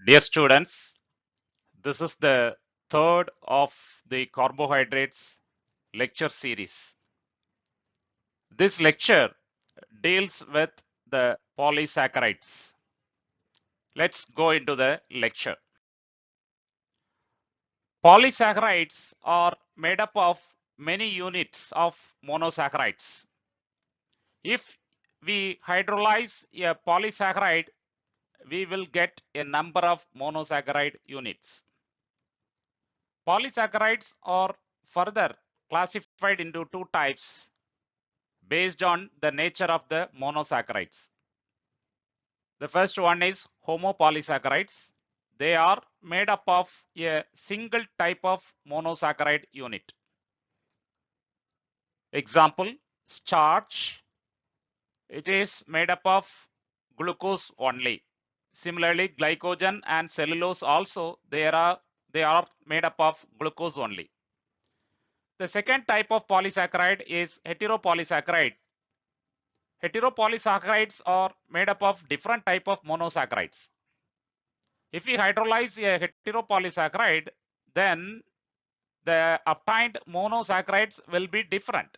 Dear students, this is the third of the carbohydrates lecture series. This lecture deals with the polysaccharides. Let's go into the lecture. Polysaccharides are made up of many units of monosaccharides. If we hydrolyze a polysaccharide, we will get a number of monosaccharide units. Polysaccharides are further classified into two types based on the nature of the monosaccharides. The first one is homopolysaccharides. They are made up of a single type of monosaccharide unit. Example, starch. It is made up of glucose only. Similarly, glycogen and cellulose also they are made up of glucose only. The second type of polysaccharide is heteropolysaccharide. Heteropolysaccharides are made up of different type of monosaccharides. If we hydrolyze a heteropolysaccharide, then the obtained monosaccharides will be different.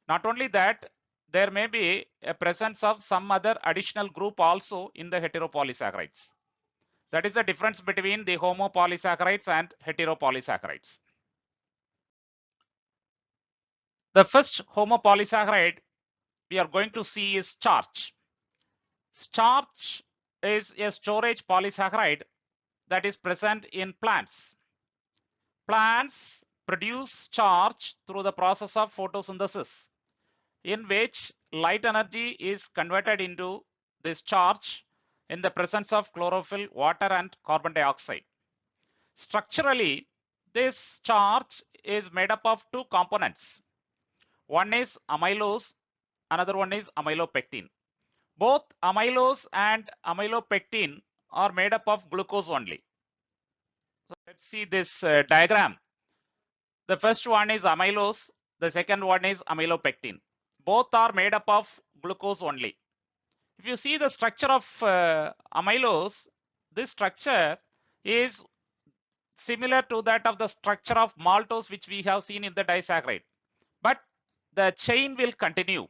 Not only that, there may be a presence of some other additional group also in the heteropolysaccharides. That is the difference between the homopolysaccharides and heteropolysaccharides. The first homopolysaccharide we are going to see is starch. Starch is a storage polysaccharide that is present in plants. Plants produce starch through the process of photosynthesis, in which light energy is converted into this starch in the presence of chlorophyll, water, and carbon dioxide. Structurally, this starch is made up of two components. One is amylose, another one is amylopectin. Both amylose and amylopectin are made up of glucose only. So let's see this diagram. The first one is amylose, the second one is amylopectin. Both are made up of glucose only. If you see the structure of amylose, this structure is similar to that of the structure of maltose which we have seen in the disaccharide, but the chain will continue.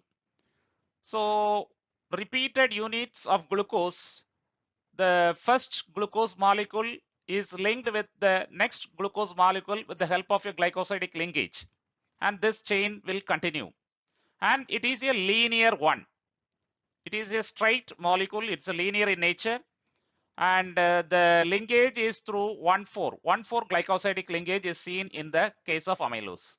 So repeated units of glucose, the first glucose molecule is linked with the next glucose molecule with the help of a glycosidic linkage, and this chain will continue, and it is a linear one. It is a straight molecule, it's a linear in nature, and the linkage is through 1,4 glycosidic linkage is seen in the case of amylose.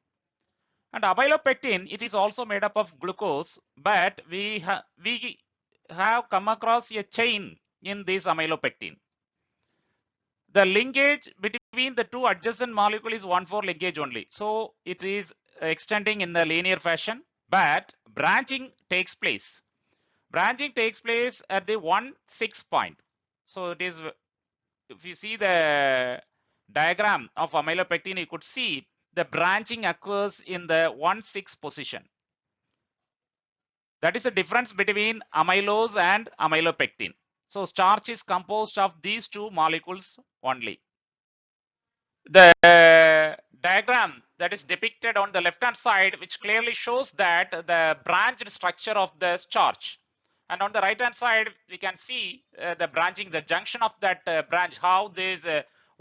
And amylopectin, it is also made up of glucose, but we have come across a chain in this amylopectin. The linkage between the two adjacent molecule is 1,4 linkage only. So it is extending in the linear fashion, but branching takes place. Branching takes place at the 1,6 point. So it is, if you see the diagram of amylopectin, you could see the branching occurs in the 1,6 position. That is the difference between amylose and amylopectin. So starch is composed of these two molecules only. The diagram that is depicted on the left hand side, which clearly shows that the branched structure of the starch, and on the right hand side we can see the branching, the junction of that branch, how this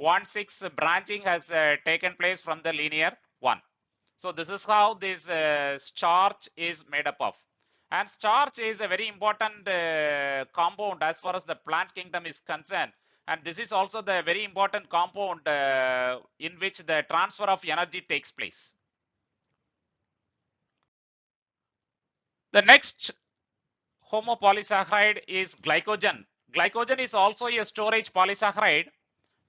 1,6 branching has taken place from the linear one. So this is how this starch is made up of. And starch is a very important compound as far as the plant kingdom is concerned. And this is also the very important compound in which the transfer of energy takes place. The next homopolysaccharide is glycogen. Glycogen is also a storage polysaccharide,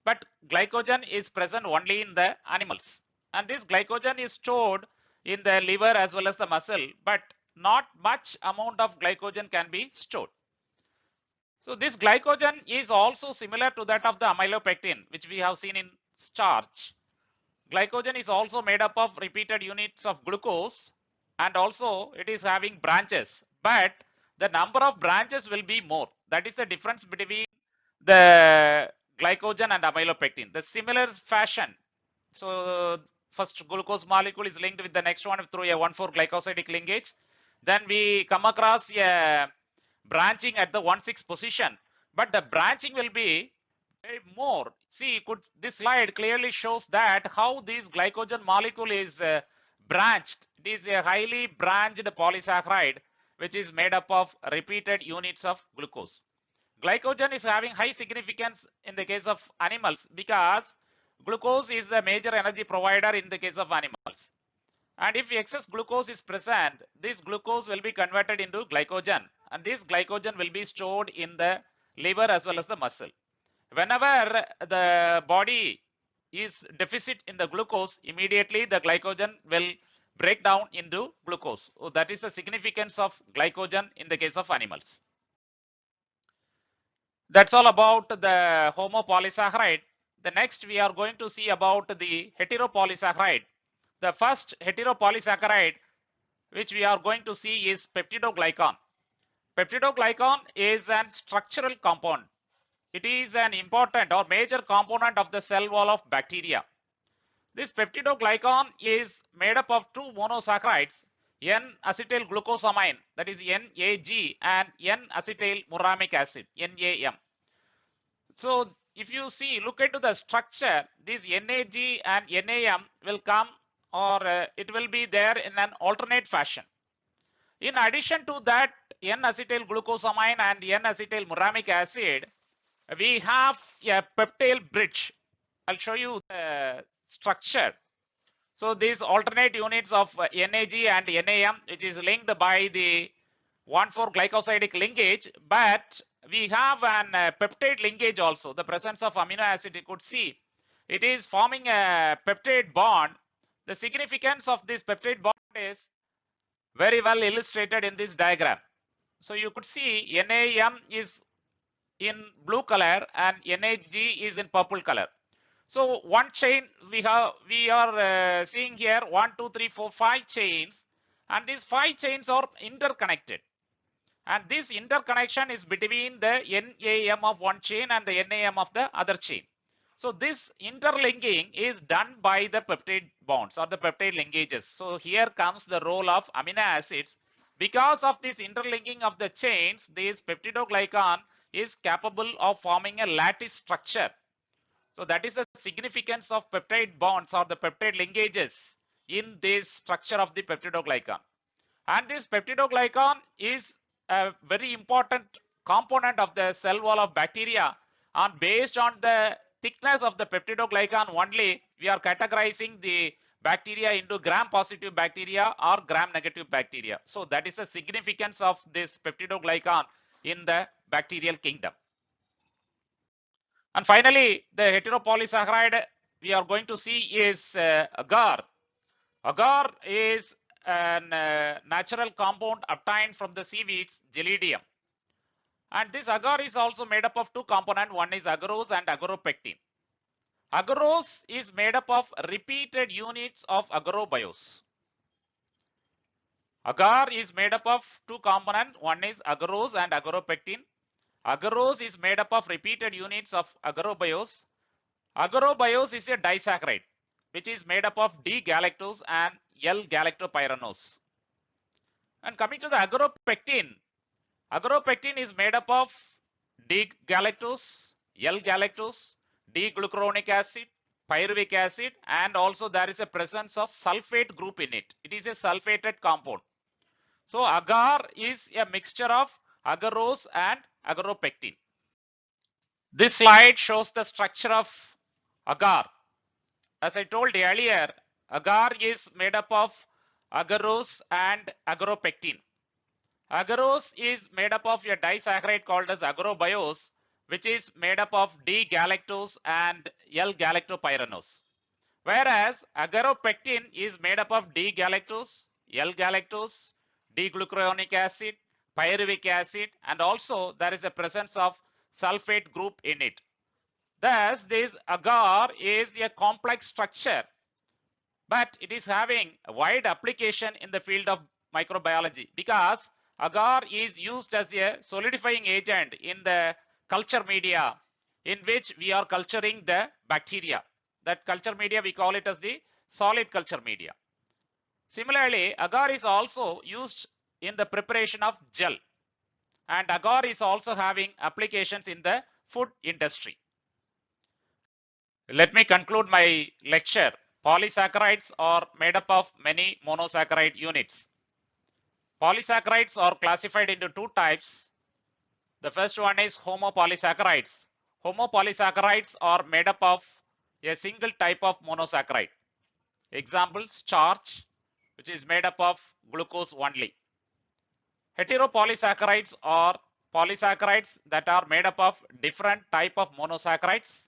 but glycogen is present only in the animals. And this glycogen is stored in the liver as well as the muscle, but not much amount of glycogen can be stored. So this glycogen is also similar to that of the amylopectin, which we have seen in starch. Glycogen is also made up of repeated units of glucose, and also it is having branches, but the number of branches will be more. That is the difference between the glycogen and amylopectin. The similar fashion. So first glucose molecule is linked with the next one through a 1,4 glycosidic linkage. Then we come across a branching at the 1,6 position, but the branching will be very more. See, this slide clearly shows that how this glycogen molecule is branched. It is a highly branched polysaccharide which is made up of repeated units of glucose. Glycogen is having high significance in the case of animals because glucose is the major energy provider in the case of animals. And if excess glucose is present, this glucose will be converted into glycogen, and this glycogen will be stored in the liver as well as the muscle. Whenever the body is deficit in the glucose, immediately the glycogen will break down into glucose. So that is the significance of glycogen in the case of animals. That's all about the homopolysaccharide. The next we are going to see about the heteropolysaccharide. The first heteropolysaccharide which we are going to see is peptidoglycan. Peptidoglycan is an structural compound. It is an important or major component of the cell wall of bacteria. This peptidoglycan is made up of two monosaccharides, N-acetylglucosamine, that is NAG, and N-acetylmuramic acid, NAM. So if you see, look into the structure, this NAG and NAM will come, or it will be there in an alternate fashion. In addition to that N-acetylglucosamine and N-acetylmuramic acid, we have a peptide bridge. I'll show you the structure. So these alternate units of NAG and NAM, which is linked by the 1,4 glycosidic linkage, but we have an peptide linkage also. The presence of amino acid, you could see it is forming a peptide bond. The significance of this peptide bond is very well illustrated in this diagram. So you could see NAM is in blue color and NAG is in purple color. So one chain we are seeing here 1, 2, 3, 4, 5 chains, and these 5 chains are interconnected. And this interconnection is between the NAM of one chain and the NAM of the other chain. So this interlinking is done by the peptide bonds or the peptide linkages. So here comes the role of amino acids. Because of this interlinking of the chains, this peptidoglycan is capable of forming a lattice structure. So that is the significance of peptide bonds or the peptide linkages in this structure of the peptidoglycan. And this peptidoglycan is a very important component of the cell wall of bacteria, and based on the thickness of the peptidoglycan only, we are categorizing the bacteria into gram positive bacteria or gram negative bacteria. So that is the significance of this peptidoglycan in the bacterial kingdom. And finally, the heteropolysaccharide we are going to see is agar. Agar is a natural compound obtained from the seaweeds Gelidium. And this agar is also made up of two components. One is agarose and agaropectin. Agarose is made up of repeated units of agarobaiose. Agar is made up of two components. One is agarose and agaropectin. Agarose is made up of repeated units of agarobaiose. Agarobaiose is a disaccharide which is made up of D-galactose and L-galactopyranose. And coming to the agaropectin, agaropectin is made up of D-galactose, L-galactose, D-glucuronic acid, pyruvic acid, and also there is a presence of sulfate group in it. It is a sulfated compound. So agar is a mixture of agarose and agaropectin. This slide shows the structure of agar. As I told earlier, agar is made up of agarose and agaropectin. Agarose is made up of a disaccharide called as agarobaiose, which is made up of D-galactose and L-galactopyranose. Whereas agaropectin is made up of D-galactose, L-galactose, D-glucuronic acid, pyruvic acid, and also there is a presence of sulfate group in it. Thus, this agar is a complex structure, but it is having a wide application in the field of microbiology because agar is used as a solidifying agent in the culture media, in which we are culturing the bacteria. That culture media, we call it as the solid culture media. Similarly, agar is also used in the preparation of gel, and agar is also having applications in the food industry. Let me conclude my lecture. Polysaccharides are made up of many monosaccharide units. Polysaccharides are classified into two types. The first one is homopolysaccharides. Homopolysaccharides are made up of a single type of monosaccharide. Example, starch, which is made up of glucose only. Heteropolysaccharides are polysaccharides that are made up of different type of monosaccharides.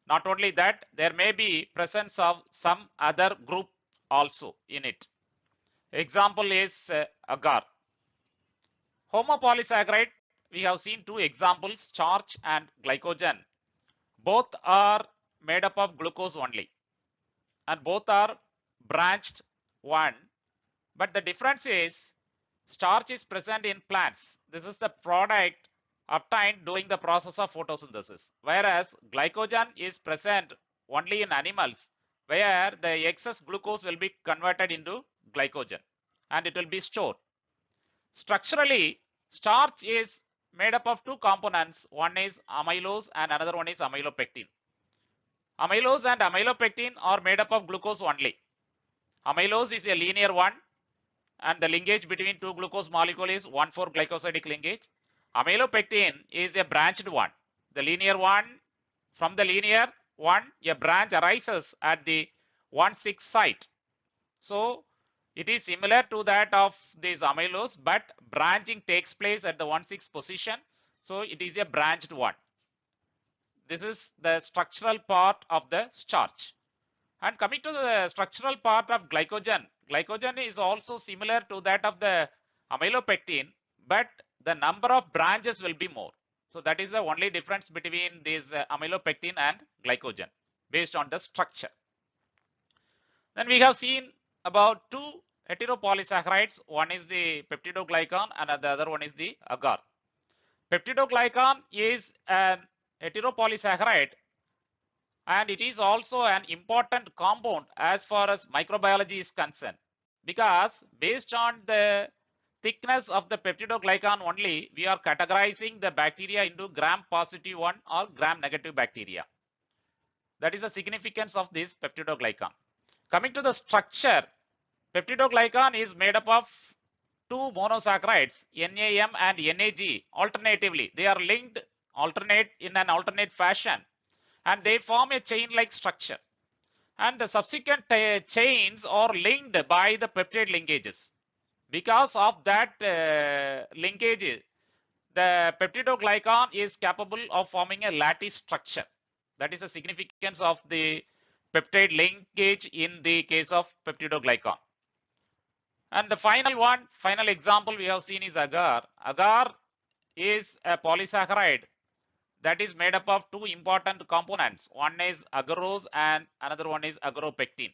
Not only that, there may be presence of some other group also in it. Example is agar. Homopolysaccharide, we have seen two examples, starch and glycogen. Both are made up of glucose only, and both are branched one. But the difference is starch is present in plants. This is the product obtained during the process of photosynthesis, whereas glycogen is present only in animals, where the excess glucose will be converted into glycogen and it will be stored. Structurally, starch is made up of two components. One is amylose and another one is amylopectin. Amylose and amylopectin are made up of glucose only. Amylose is a linear one, and the linkage between two glucose molecule is 1,4-glycosidic linkage. Amylopectin is a branched one. The linear one, from the linear one, a branch arises at the 1,6 site. So it is similar to that of this amylose, but branching takes place at the 1,6 position. So it is a branched one. This is the structural part of the starch. And coming to the structural part of glycogen, glycogen is also similar to that of the amylopectin, but the number of branches will be more. So that is the only difference between this amylopectin and glycogen based on the structure. Then we have seen about two heteropolysaccharides. One is the peptidoglycan and the other one is the agar. Peptidoglycan is an heteropolysaccharide, and it is also an important compound as far as microbiology is concerned, because based on the thickness of the peptidoglycan only, we are categorizing the bacteria into gram-positive one or gram-negative bacteria. That is the significance of this peptidoglycan. Coming to the structure, peptidoglycan is made up of two monosaccharides, NAM and NAG, alternatively. They are linked in an alternate fashion, and they form a chain-like structure. And the subsequent chains are linked by the peptide linkages. Because of that linkage, the peptidoglycan is capable of forming a lattice structure. That is the significance of the peptide linkage in the case of peptidoglycan. And the final example we have seen is agar. Agar is a polysaccharide that is made up of two important components. One is agarose and another one is agaropectin.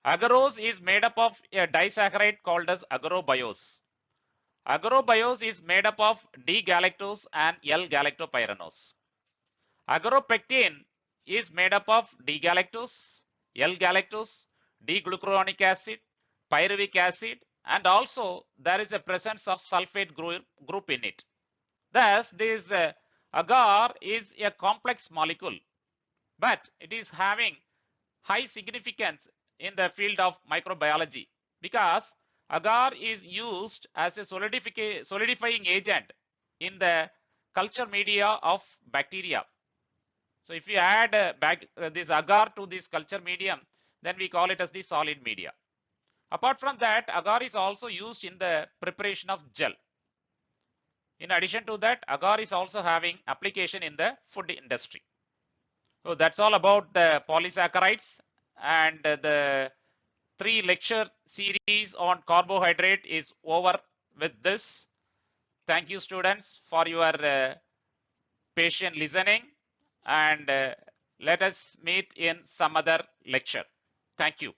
Agarose is made up of a disaccharide called as agarobaiose. Agarobaiose is made up of D-galactose and L-galactopyranose. Agaropectin is made up of D-galactose, L-galactose, D-glucuronic acid, pyruvic acid, and also there is a presence of sulfate group in it. Thus, this agar is a complex molecule, but it is having high significance in the field of microbiology, because agar is used as a solidifying agent in the culture media of bacteria. So if you add this agar to this culture medium, then we call it as the solid media. Apart from that, agar is also used in the preparation of gel. In addition to that, agar is also having application in the food industry. So that's all about the polysaccharides, and the 3 lecture series on carbohydrate is over with this. Thank you, students, for your patient listening, and let us meet in some other lecture. Thank you.